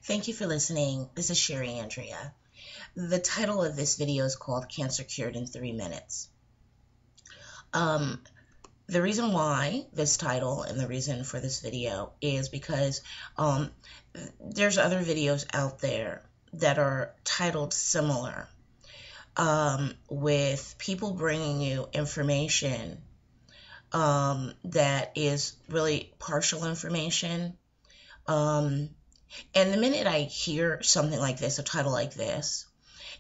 Thank you for listening. This is Sherry Andrea. The title of this video is called Cancer Cured in 3 Minutes. Um, the reason why this title and the reason for this video is because there's other videos out there that are titled similar, with people bringing you information that is really partial information. And the minute I hear something like this, a title like this,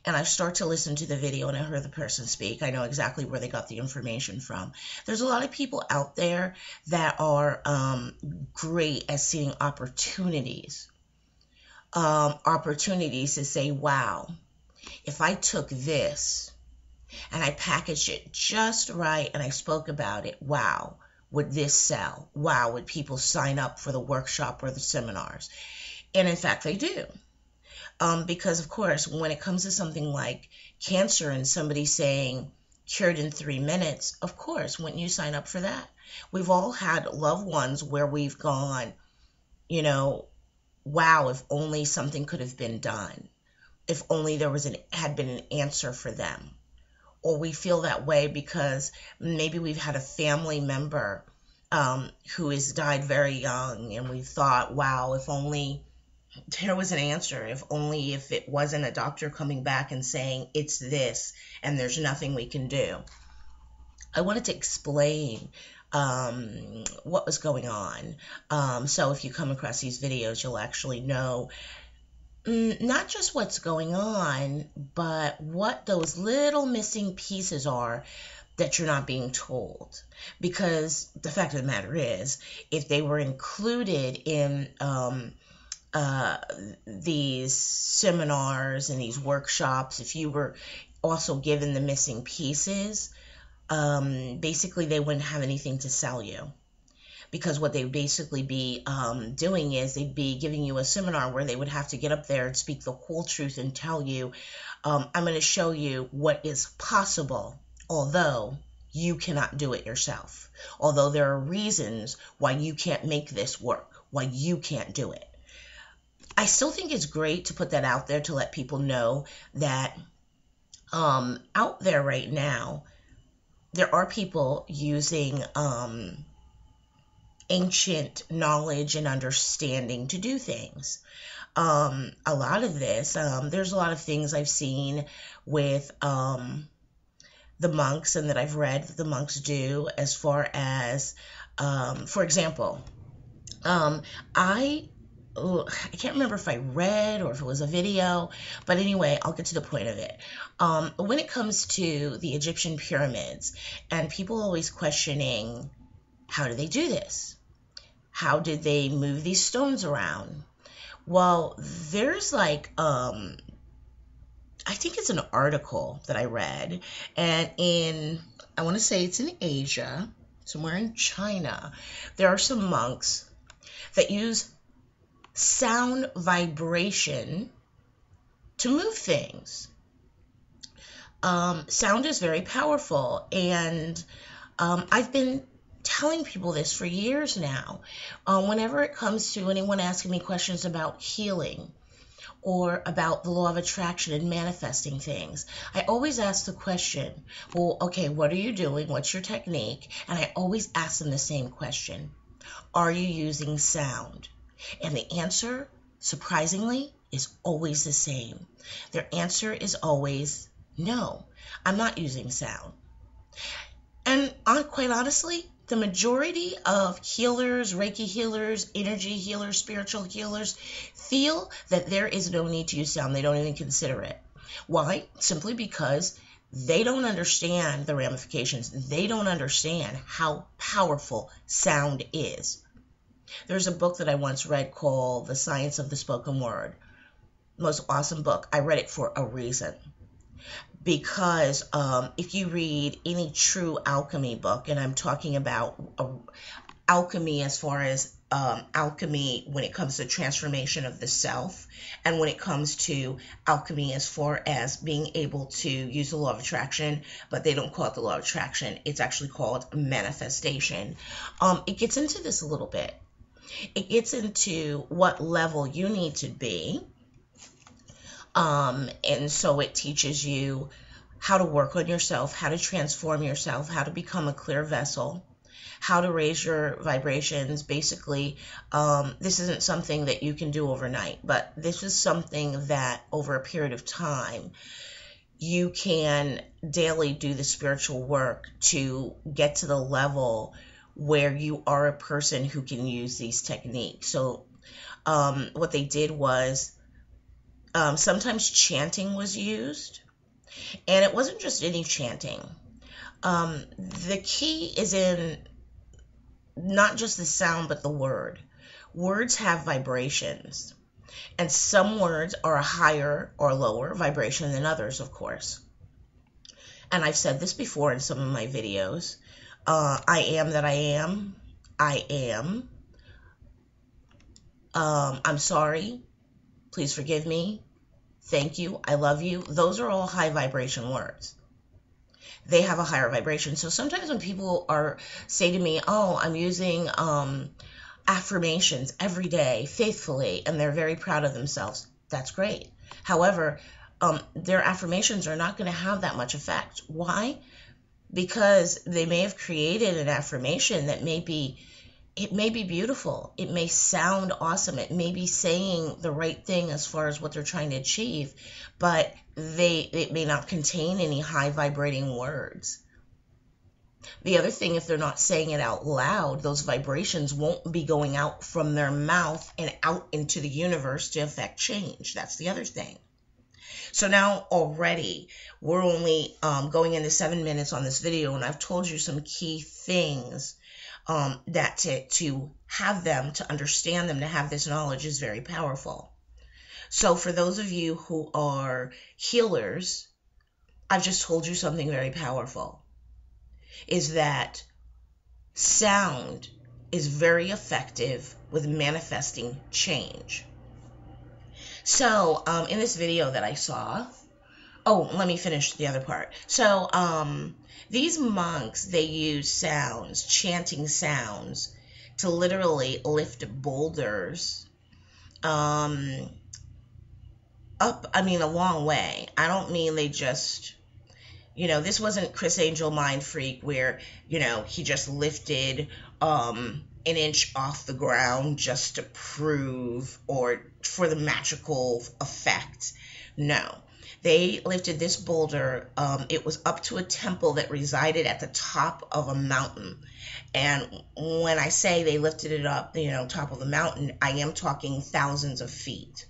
and I start to listen to the video and I hear the person speak, I know exactly where they got the information from. There's a lot of people out there that are great at seeing opportunities. Opportunities to say, wow, if I took this and I packaged it just right and I spoke about it, wow, would this sell? Wow, would people sign up for the workshop or the seminars? And in fact, they do. Because, of course, when it comes to something like cancer and somebody saying cured in 3 minutes, of course, wouldn't you sign up for that? We've all had loved ones where we've gone, wow, if only something could have been done. If only there had been an answer for them. Or we feel that way because maybe we've had a family member who has died very young, and we thought, wow, if only there was an answer, if it wasn't a doctor coming back and saying it's this and there's nothing we can do. I wanted to explain what was going on. So if you come across these videos, you'll actually know not just what's going on, but what those little missing pieces are that you're not being told. Because the fact of the matter is, if they were included in these seminars and these workshops, if you were also given the missing pieces, basically they wouldn't have anything to sell you. Because what they'd basically be doing is they'd be giving you a seminar where they would have to get up there and speak the whole truth and tell you, I'm going to show you what is possible, although you cannot do it yourself. Although there are reasons why you can't make this work, why you can't do it. I still think it's great to put that out there to let people know that out there right now, there are people using ancient knowledge and understanding to do things. A lot of this, there's a lot of things I've seen with the monks and that I've read that the monks do as far as, for example, I can't remember if I read or if it was a video, but anyway, I'll get to the point of it. When it comes to the Egyptian pyramids, and people always questioning, how do they do this? How did they move these stones around? Well, there's I think it's an article that I read, and I want to say it's in Asia, somewhere in China, there are some monks that use sound vibration to move things. Sound is very powerful, and I've been telling people this for years now. Whenever it comes to anyone asking me questions about healing or about the law of attraction and manifesting things, I always ask the question, well, okay, what are you doing? What's your technique? And I always ask them the same question. Are you using sound? And the answer, surprisingly, is always the same. Their answer is always, no, I'm not using sound. And quite honestly, the majority of healers, Reiki healers, energy healers, spiritual healers feel that there is no need to use sound. They don't even consider it. Why? Simply because they don't understand the ramifications. They don't understand how powerful sound is. There's a book that I once read called The Science of the Spoken Word. Most awesome book. I read it for a reason. Because if you read any true alchemy book, and I'm talking about alchemy as far as alchemy when it comes to transformation of the self, and when it comes to alchemy as far as being able to use the law of attraction, but they don't call it the law of attraction. It's actually called manifestation. It gets into this a little bit. It gets into what level you need to be. And so it teaches you how to work on yourself, how to transform yourself, how to become a clear vessel, how to raise your vibrations. Basically, this isn't something that you can do overnight, but this is something that over a period of time, you can daily do the spiritual work to get to the level where you are a person who can use these techniques. So what they did was sometimes chanting was used, and it wasn't just any chanting. The key is in not just the sound, but the word. Words have vibrations, and some words are a higher or lower vibration than others, of course. And I've said this before in some of my videos. I am that I am. I am. I'm sorry. Please forgive me. Thank you. I love you. Those are all high vibration words. They have a higher vibration. So sometimes when people say to me, oh, I'm using affirmations every day faithfully, and they're very proud of themselves, that's great. However, their affirmations are not going to have that much effect. Why? Because they may have created an affirmation that it may be beautiful. It may sound awesome. It may be saying the right thing as far as what they're trying to achieve, but it may not contain any high vibrating words. The other thing, if they're not saying it out loud, those vibrations won't be going out from their mouth and out into the universe to affect change. That's the other thing. So now already we're only going into 7 minutes on this video, and I've told you some key things that to have them, to understand them, to have this knowledge is very powerful. So for those of you who are healers, I've just told you something very powerful, is that sound is very effective with manifesting change. So in this video that I saw, let me finish the other part. So these monks, they use sounds, chanting sounds, to literally lift boulders up, a long way. I don't mean they just, this wasn't Criss Angel Mind Freak where, he just lifted an inch off the ground just to prove or for the magical effect. No. They lifted this boulder. It was up to a temple that resided at the top of a mountain. And when I say they lifted it up, top of the mountain, I am talking thousands of feet.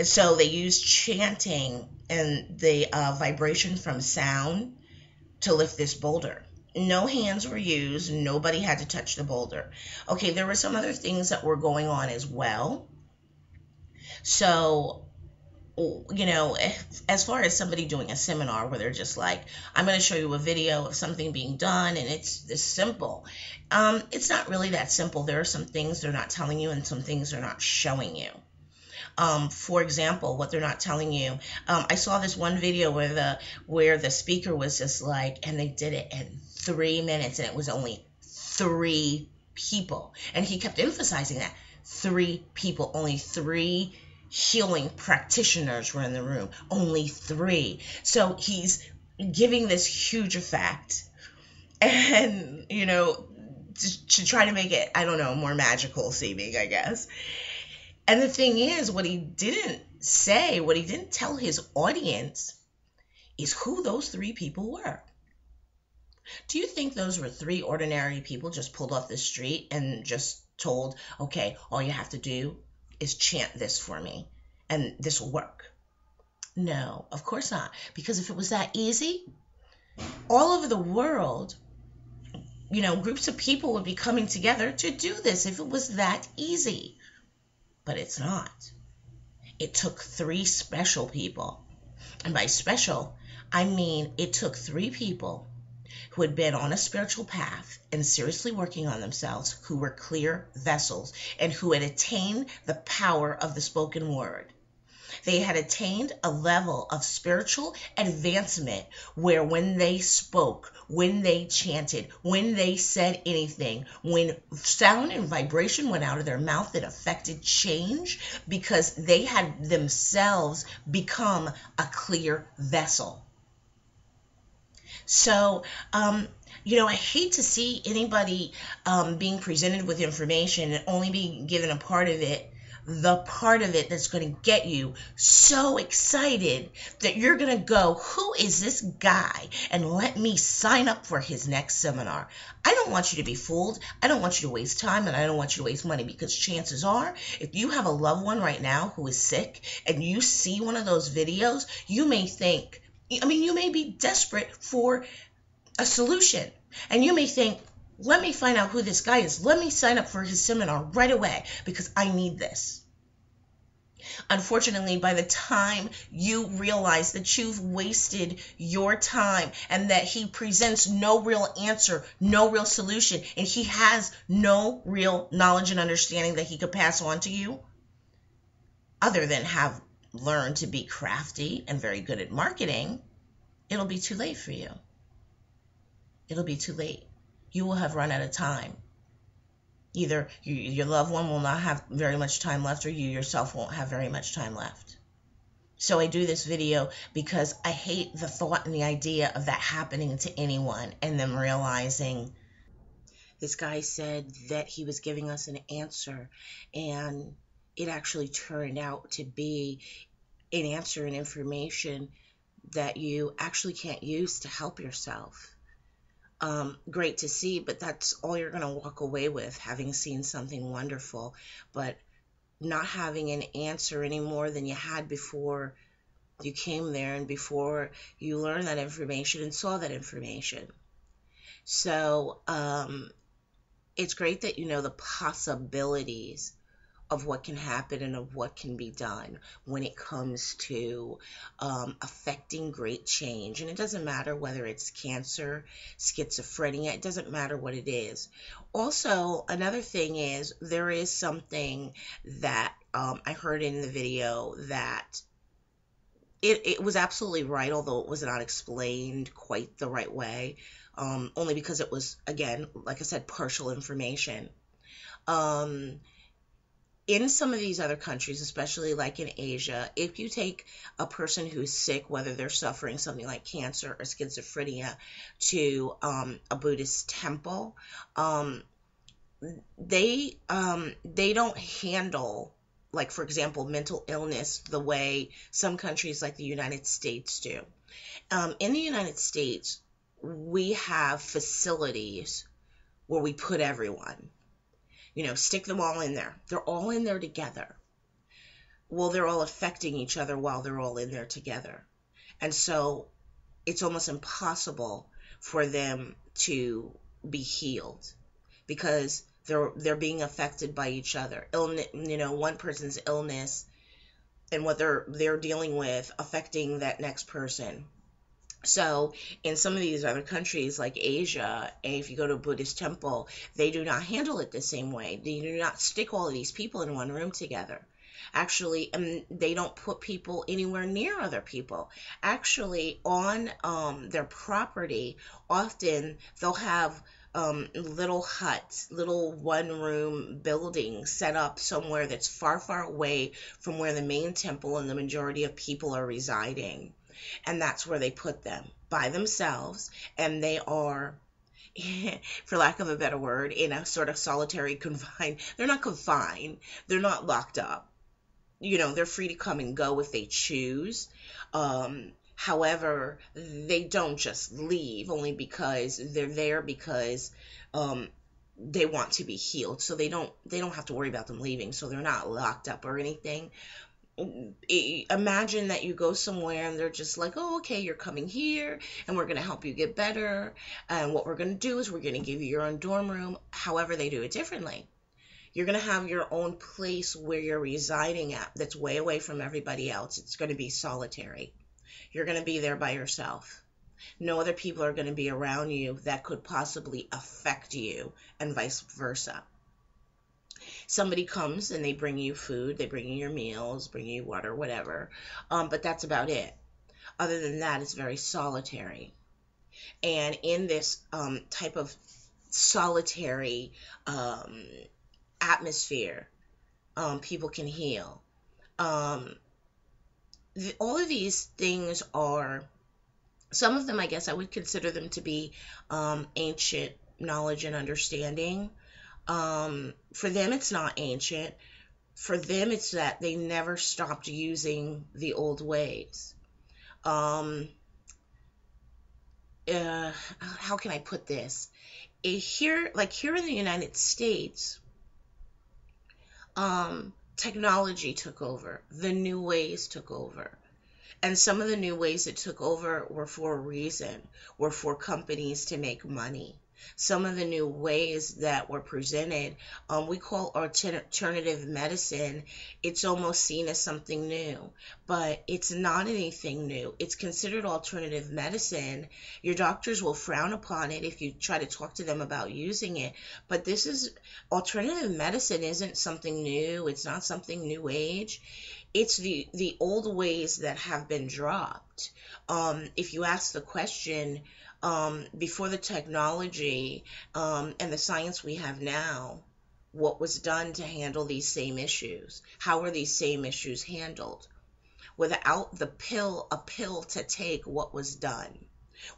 So they used chanting and the vibration from sound to lift this boulder. No hands were used. Nobody had to touch the boulder. Okay, there were some other things that were going on as well. So, as far as somebody doing a seminar where they're just like, I'm going to show you a video of something being done and it's this simple. It's not really that simple. There are some things they're not telling you and some things they're not showing you. For example, what they're not telling you. I saw this one video where the speaker was just like, and they did it in 3 minutes and it was only 3 people. And he kept emphasizing that. 3 people, only 3 healing practitioners were in the room, only 3. So he's giving this huge effect and, to try to make it, more magical seeming, I guess. And the thing is, what he didn't tell his audience is who those 3 people were. Do you think those were 3 ordinary people just pulled off the street and just told, okay, all you have to do is chant this for me and this will work? No, of course not. Because if it was that easy, all over the world, groups of people would be coming together to do this if it was that easy. But it's not. It took 3 special people. And by special, I mean it took 3 people who had been on a spiritual path and seriously working on themselves, who were clear vessels, and who had attained the power of the spoken word. They had attained a level of spiritual advancement where when they spoke, when they chanted, when they said anything, when sound and vibration went out of their mouth, it affected change because they had themselves become a clear vessel. So, I hate to see anybody being presented with information and only being given a part of it, the part of it that's going to get you so excited that you're going to go, who is this guy? And let me sign up for his next seminar. I don't want you to be fooled. I don't want you to waste time, and I don't want you to waste money, because chances are, if you have a loved one right now who is sick and you see one of those videos, you may think, you may be desperate for a solution. And you may think, let me find out who this guy is. Let me sign up for his seminar right away because I need this. Unfortunately, by the time you realize that you've wasted your time and that he presents no real answer, no real solution, and he has no real knowledge and understanding that he could pass on to you, other than have learned to be crafty and very good at marketing, it'll be too late for you. It'll be too late. You will have run out of time. Either your loved one will not have very much time left, or you yourself won't have very much time left. So I do this video because I hate the thought and the idea of that happening to anyone and them realizing this guy said that he was giving us an answer, and it actually turned out to be an answer and information that you actually can't use to help yourself. Great to see, but that's all you're going to walk away with, having seen something wonderful, but not having an answer any more than you had before you came there and before you learned that information and saw that information. So it's great that you know the possibilities of what can happen and of what can be done when it comes to affecting great change. And it doesn't matter whether it's cancer, schizophrenia, it doesn't matter what it is. Also, another thing is, there is something that I heard in the video that it was absolutely right, although it was not explained quite the right way, only because it was, again, like I said, partial information. In some of these other countries, especially like in Asia, if you take a person who's sick, whether they're suffering something like cancer or schizophrenia, to a Buddhist temple, they don't handle, like, for example, mental illness the way some countries like the United States do. In the United States, we have facilities where we put everyone. Stick them all in there. They're all in there together. Well, they're all affecting each other while they're all in there together. And so it's almost impossible for them to be healed because they're being affected by each other. One person's illness and what they're dealing with affecting that next person. So in some of these other countries like Asia, if you go to a Buddhist temple, they do not handle it the same way. They do not stick all of these people in one room together. Actually, they don't put people anywhere near other people. Actually, on their property, often they'll have little huts, little one-room buildings set up somewhere that's far, far away from where the main temple and the majority of people are residing. And that's where they put them, by themselves, and they are, for lack of a better word, in a sort of solitary confined. They're not confined. They're not locked up. They're free to come and go if they choose. However, they don't just leave only because they're there because they want to be healed. So they don't have to worry about them leaving. So they're not locked up or anything. Imagine that you go somewhere and they're just like, oh, okay, you're coming here and we're going to help you get better, and what we're going to do is we're going to give you your own dorm room. However, they do it differently. You're going to have your own place where you're residing at that's way away from everybody else. It's going to be solitary. You're going to be there by yourself. No other people are going to be around you that could possibly affect you, and vice versa. Somebody comes and they bring you food, they bring you your meals, bring you water, whatever. But that's about it. Other than that, it's very solitary. And in this type of solitary um, atmosphere, people can heal. Um, all of these things are, some of them, I guess I would consider them to be ancient knowledge and understanding. For them, it's not ancient. For them, it's that they never stopped using the old ways. Um, how can I put this? Here in the United States, technology took over, the new ways took over. And some of the new ways it took over were for a reason, were for companies to make money. Some of the new ways that were presented, we call alternative medicine. It's almost seen as something new, but it's not anything new. It's considered alternative medicine. Your doctors will frown upon it if you try to talk to them about using it. But this is alternative medicine isn't something new. It's not something new age. It's the old ways that have been dropped. If you ask the question, before the technology and the science we have now, what was done to handle these same issues? How were these same issues handled? Without a pill to take, what was done?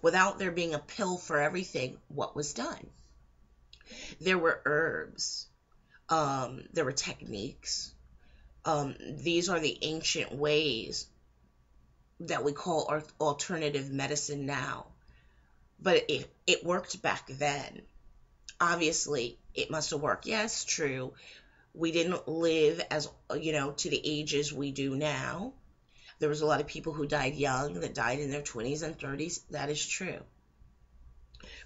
Without there being a pill for everything, what was done? There were herbs, there were techniques. These are the ancient ways that we call alternative medicine now. But it worked back then. Obviously, it must have worked. Yes, true. We didn't live as, to the ages we do now. There was a lot of people who died young, that died in their 20s and 30s. That is true.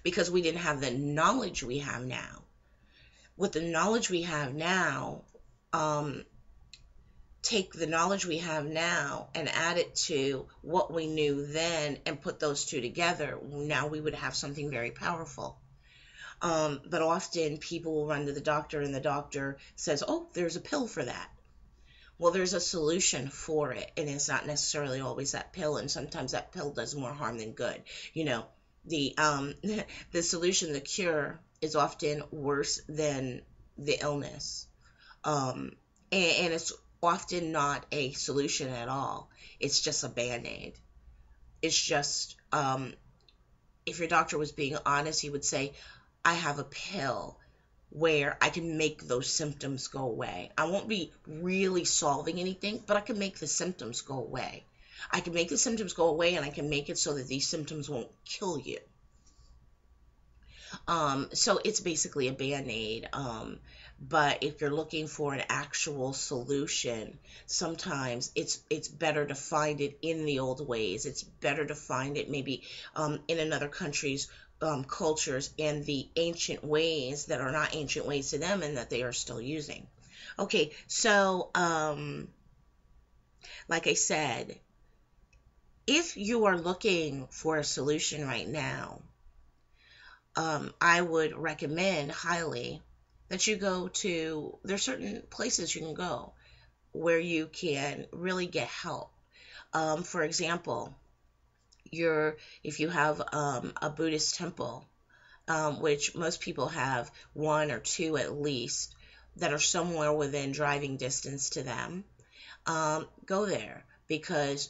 Because we didn't have the knowledge we have now. With the knowledge we have now, take the knowledge we have now and add it to what we knew then and put those two together, now we would have something very powerful. But often people will run to the doctor and the doctor says, oh, there's a pill for that. Well, there's a solution for it, and it's not necessarily always that pill, and sometimes that pill does more harm than good. The the solution, the cure, is often worse than the illness. And it's often not a solution at all. It's just a band-aid. It's just, if your doctor was being honest, he would say, I have a pill where I can make those symptoms go away. I won't be really solving anything, but I can make the symptoms go away. I can make the symptoms go away, and I can make it so that these symptoms won't kill you. So it's basically a band-aid. But if you're looking for an actual solution, sometimes it's better to find it in the old ways. It's better to find it maybe in another country's cultures and the ancient ways that are not ancient ways to them and that they are still using. Okay, so like I said, if you are looking for a solution right now, I would recommend highly that you go to, there's certain places you can go where you can really get help. For example, if you have a Buddhist temple, which most people have one or two at least that are somewhere within driving distance to them, go there, because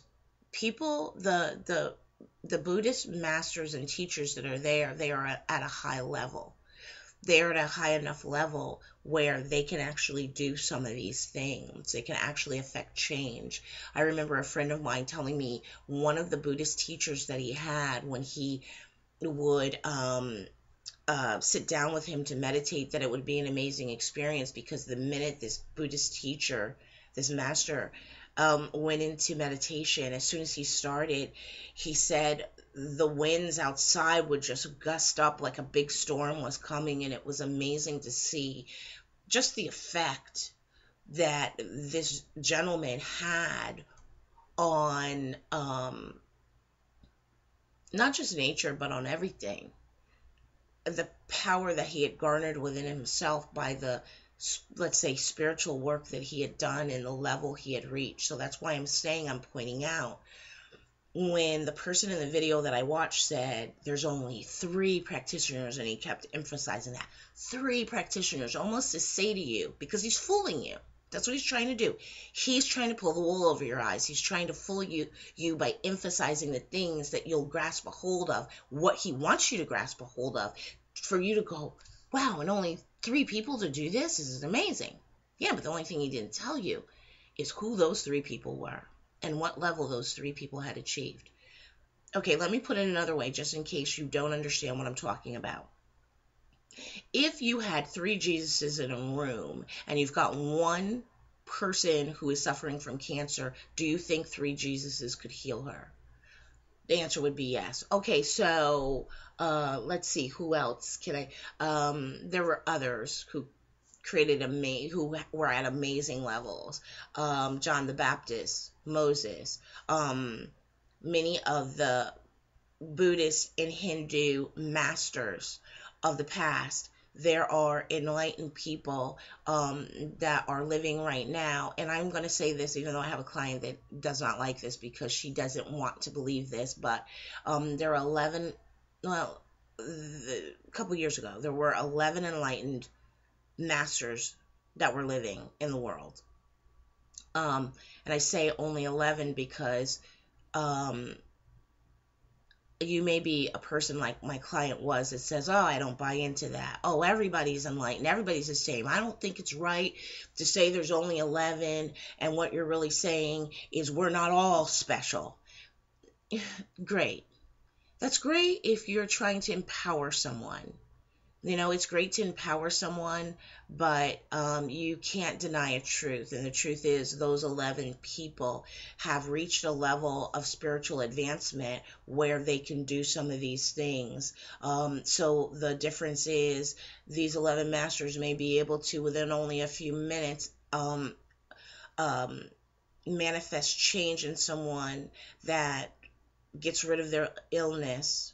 people, the Buddhist masters and teachers that are there, they are at a high level. They're at a high enough level where they can actually do some of these things. They can actually affect change. I remember a friend of mine telling me one of the Buddhist teachers that he had, when he would sit down with him to meditate, that it would be an amazing experience, because the minute this Buddhist teacher, this master, went into meditation, as soon as he started, he said the winds outside would just gust up like a big storm was coming, and it was amazing to see just the effect that this gentleman had on not just nature, but on everything. The power that he had garnered within himself by the let's say, spiritual work that he had done and the level he had reached. So that's why I'm pointing out when the person in the video that I watched said there's only 3 practitioners, and he kept emphasizing that 3 practitioners, almost to say to you, because he's fooling you. That's what he's trying to do. He's trying to pull the wool over your eyes. He's trying to fool you by emphasizing the things that you'll grasp a hold of, what he wants you to grasp a hold of, for you to go, wow, and only 3 people to do this? This is amazing. Yeah, but the only thing he didn't tell you is who those 3 people were and what level those 3 people had achieved. Okay, let me put it another way, just in case you don't understand what I'm talking about. If you had 3 Jesuses in a room and you've got one person who is suffering from cancer, do you think 3 Jesuses could heal her? The answer would be yes. Okay, so let's see, who else can I? There were others who created who were at amazing levels. John the Baptist, Moses, many of the Buddhist and Hindu masters of the past. There are enlightened people that are living right now. And I'm going to say this, even though I have a client that does not like this because she doesn't want to believe this, but there are 11, well, a couple years ago, there were 11 enlightened masters that were living in the world. And I say only 11 because you may be a person like my client was that says, oh, I don't buy into that. Oh, everybody's enlightened. Everybody's the same. I don't think it's right to say there's only 11, and what you're really saying is we're not all special. Great. That's great if you're trying to empower someone. You know, it's great to empower someone, but you can't deny a truth. And the truth is those 11 people have reached a level of spiritual advancement where they can do some of these things. So the difference is these 11 masters may be able to, within only a few minutes, manifest change in someone that gets rid of their illness.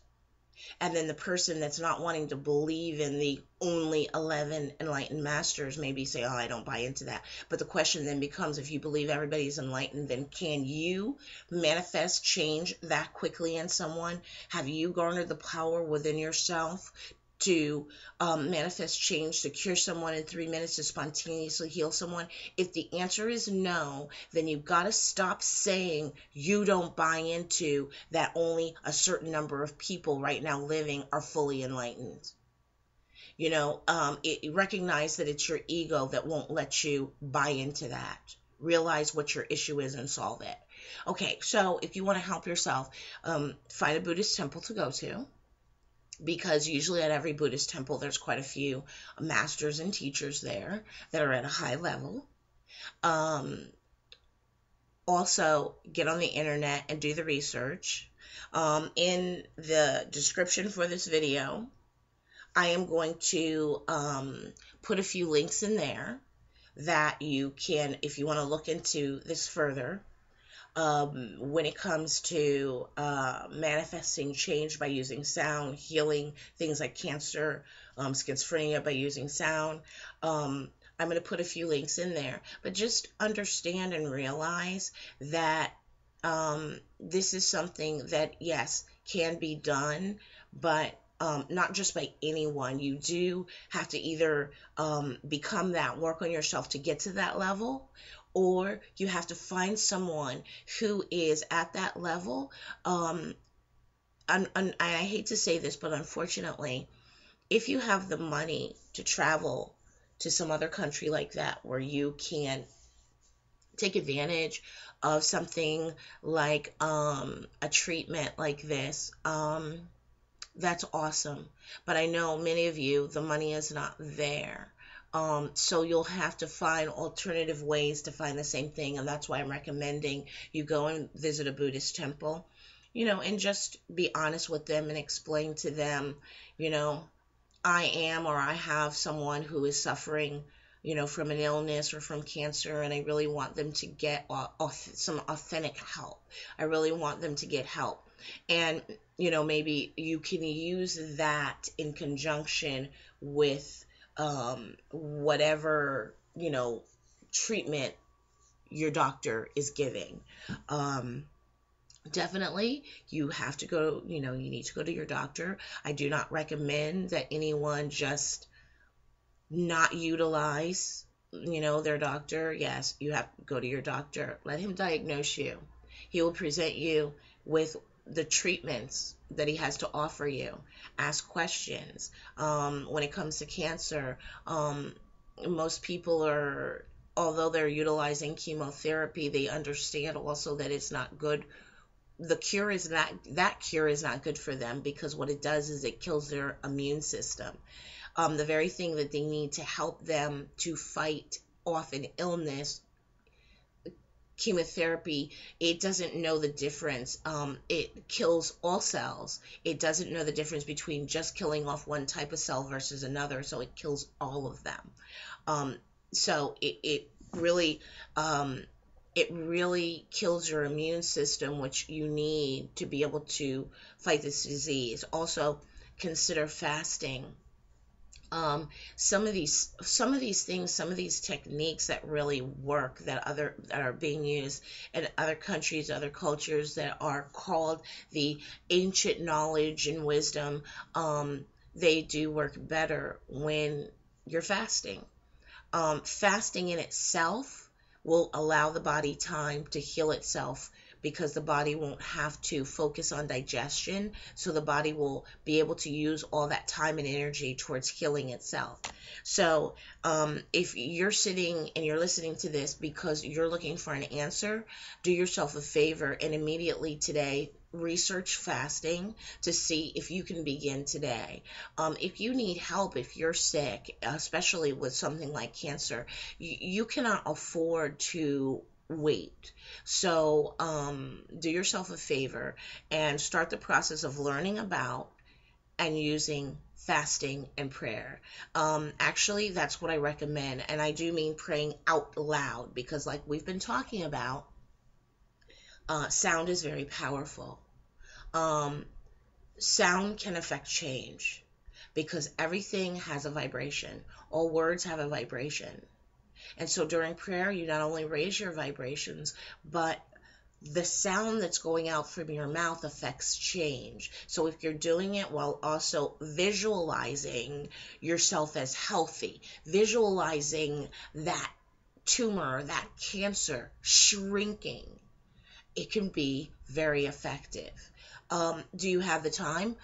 And then the person that's not wanting to believe in the only 11 enlightened masters maybe say, oh, I don't buy into that. But the question then becomes, if you believe everybody's enlightened, then can you manifest change that quickly in someone? Have you garnered the power within yourself to manifest change, to cure someone in 3 minutes, to spontaneously heal someone? If the answer is no, then you've got to stop saying you don't buy into that only a certain number of people right now living are fully enlightened. You know, recognize that it's your ego that won't let you buy into that. Realize what your issue is and solve it. Okay, so if you want to help yourself, find a Buddhist temple to go to, because usually at every Buddhist temple there's quite a few masters and teachers there that are at a high level. Also, get on the internet and do the research. In the description for this video, I am going to put a few links in there that you can, if you want to look into this further, when it comes to manifesting change by using sound, healing things like cancer, schizophrenia by using sound. I'm going to put a few links in there, but just understand and realize that this is something that, yes, can be done, but not just by anyone. You do have to either become that, work on yourself to get to that level, or you have to find someone who is at that level. And I hate to say this, but unfortunately, if you have the money to travel to some other country like that where you can take advantage of something like a treatment like this, that's awesome. But I know many of you, the money is not there. So you'll have to find alternative ways to find the same thing. And that's why I'm recommending you go and visit a Buddhist temple, you know, and just be honest with them and explain to them, you know, I am, or I have someone who is suffering, you know, from an illness or from cancer, and I really want them to get some authentic help. I really want them to get help. And, you know, maybe you can use that in conjunction with whatever, treatment your doctor is giving. Um, Definitely, you have to go, you need to go to your doctor. I do not recommend that anyone just not utilize, their doctor. Yes, you have to go to your doctor. Let him diagnose you. He will present you with the treatments that he has to offer you. Ask questions. When it comes to cancer, most people are, although they're utilizing chemotherapy, they understand also that it's not good. That cure is not good for them, because what it does is it kills their immune system. The very thing that they need to help them to fight off an illness, chemotherapy, it doesn't know the difference. It kills all cells. It doesn't know the difference between just killing off one type of cell versus another, so it kills all of them. So it really, it really kills your immune system, which you need to be able to fight this disease. Also, consider fasting. Some of these things, some of these techniques that really work, that are being used in other countries, other cultures, that are called the ancient knowledge and wisdom, they do work better when you're fasting. Fasting in itself will allow the body time to heal itself, because the body won't have to focus on digestion. So the body will be able to use all that time and energy towards healing itself. So if you're sitting and you're listening to this because you're looking for an answer, do yourself a favor and immediately today research fasting to see if you can begin today. If you need help, if you're sick, especially with something like cancer, you cannot afford to wait. So do yourself a favor and start the process of learning about and using fasting and prayer. Actually, that's what I recommend. And I do mean praying out loud, because like we've been talking about, sound is very powerful. Um, Sound can affect change, because everything has a vibration. All words have a vibration. And so during prayer, you not only raise your vibrations, but the sound that's going out from your mouth affects change. So if you're doing it while also visualizing yourself as healthy, visualizing that tumor, that cancer shrinking, it can be very effective. Do you have the time?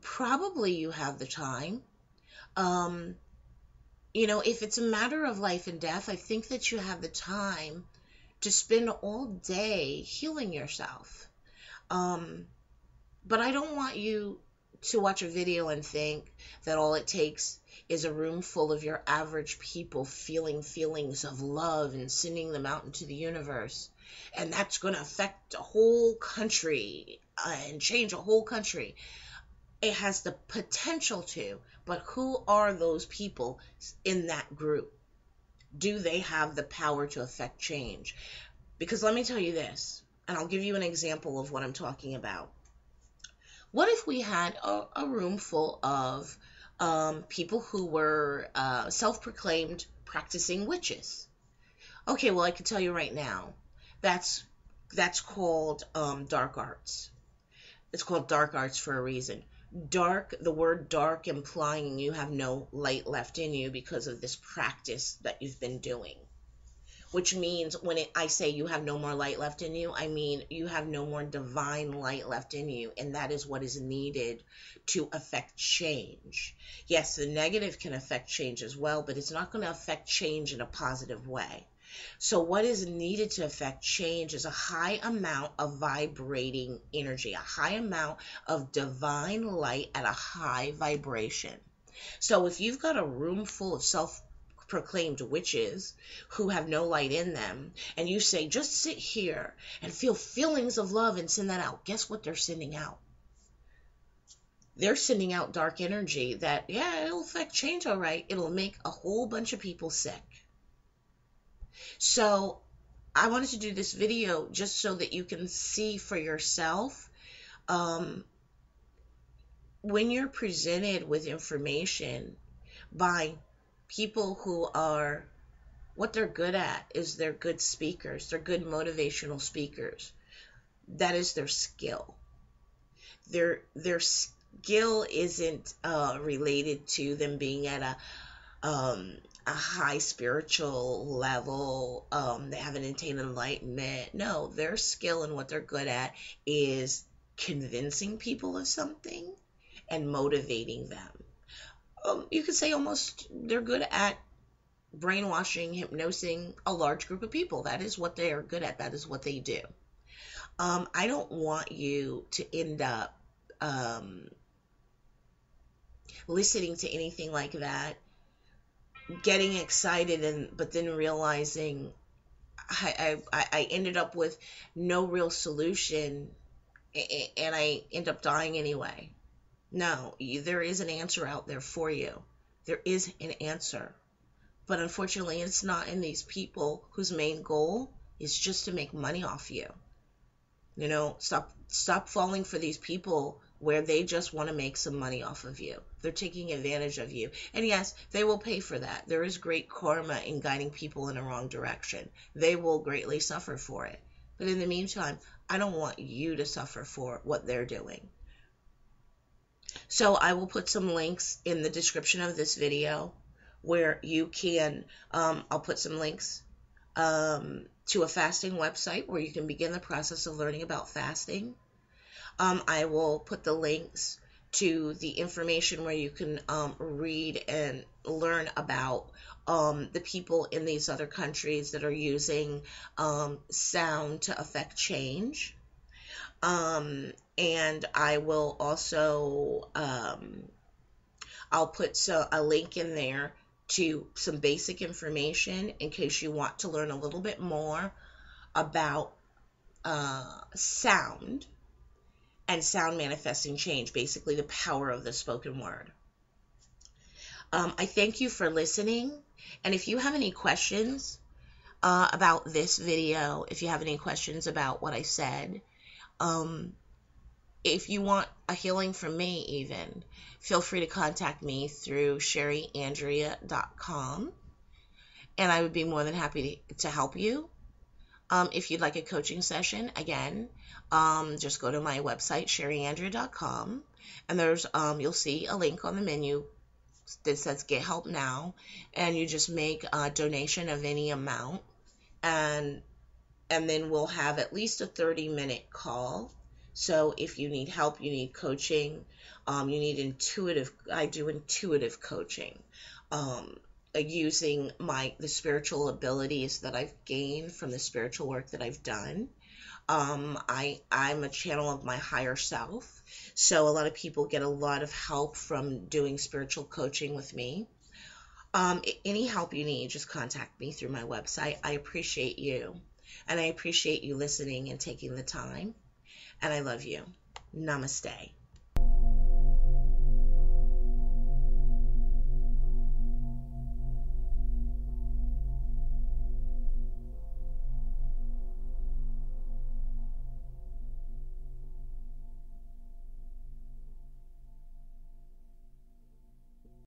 Probably you have the time. Um, if it's a matter of life and death, I think that you have the time to spend all day healing yourself. Um, but I don't want you to watch a video and think that all it takes is a room full of your average people feeling feelings of love and sending them out into the universe. And that's going to affect a whole country and change a whole country. It has the potential to, but who are those people in that group? Do they have the power to affect change? Because let me tell you this, and I'll give you an example of what I'm talking about. What if we had a room full of people who were self-proclaimed practicing witches? Okay, well, I can tell you right now, that's called dark arts. It's called dark arts for a reason. Dark, the word dark implying you have no light left in you because of this practice that you've been doing. Which means I say you have no more light left in you, I mean you have no more divine light left in you, and that is what is needed to affect change. Yes, the negative can affect change as well, but it's not going to affect change in a positive way. So what is needed to affect change is a high amount of vibrating energy, a high amount of divine light at a high vibration. So if you've got a room full of self-proclaimed witches who have no light in them, and you say, just sit here and feel feelings of love and send that out, guess what they're sending out? They're sending out dark energy that, yeah, it'll affect change, all right. It'll make a whole bunch of people sick. So I wanted to do this video just so that you can see for yourself, when you're presented with information by People who are, what they're good at is they're good speakers. They're good motivational speakers. That is their skill. Their skill isn't related to them being at a high spiritual level. They haven't attained enlightenment. No, their skill and what they're good at is convincing people of something and motivating them. You could say almost they're good at brainwashing, hypnosing a large group of people. That is what they are good at. That is what they do. I don't want you to end up listening to anything like that, getting excited, but then realizing I ended up with no real solution, and I end up dying anyway. No, there is an answer out there for you. There is an answer. But unfortunately, it's not in these people whose main goal is just to make money off you. Stop falling for these people where they just want to make some money off of you. They're taking advantage of you. And yes, they will pay for that. There is great karma in guiding people in the wrong direction. They will greatly suffer for it. But in the meantime, I don't want you to suffer for what they're doing. So I will put some links in the description of this video where you can, I'll put some links to a fasting website where you can begin the process of learning about fasting. I will put the links to the information where you can read and learn about the people in these other countries that are using sound to affect change. And I will also, I'll put a link in there to some basic information in case you want to learn a little bit more about sound and sound manifesting change, basically the power of the spoken word. I thank you for listening, and if you have any questions about this video, if you have any questions about what I said, if you want a healing from me even, feel free to contact me through sherryandrea.com, and I would be more than happy to help you. If you'd like a coaching session, again, just go to my website, sherryandrea.com, and there's you'll see a link on the menu that says Get Help Now, and you just make a donation of any amount, and then we'll have at least a 30-minute call. So if you need help, you need coaching, you need I do intuitive coaching, using the spiritual abilities that I've gained from the spiritual work that I've done. I'm a channel of my higher self, so a lot of people get a lot of help from doing spiritual coaching with me. Any help you need, just contact me through my website. I appreciate you, and I appreciate you listening and taking the time, and I love you. Namaste.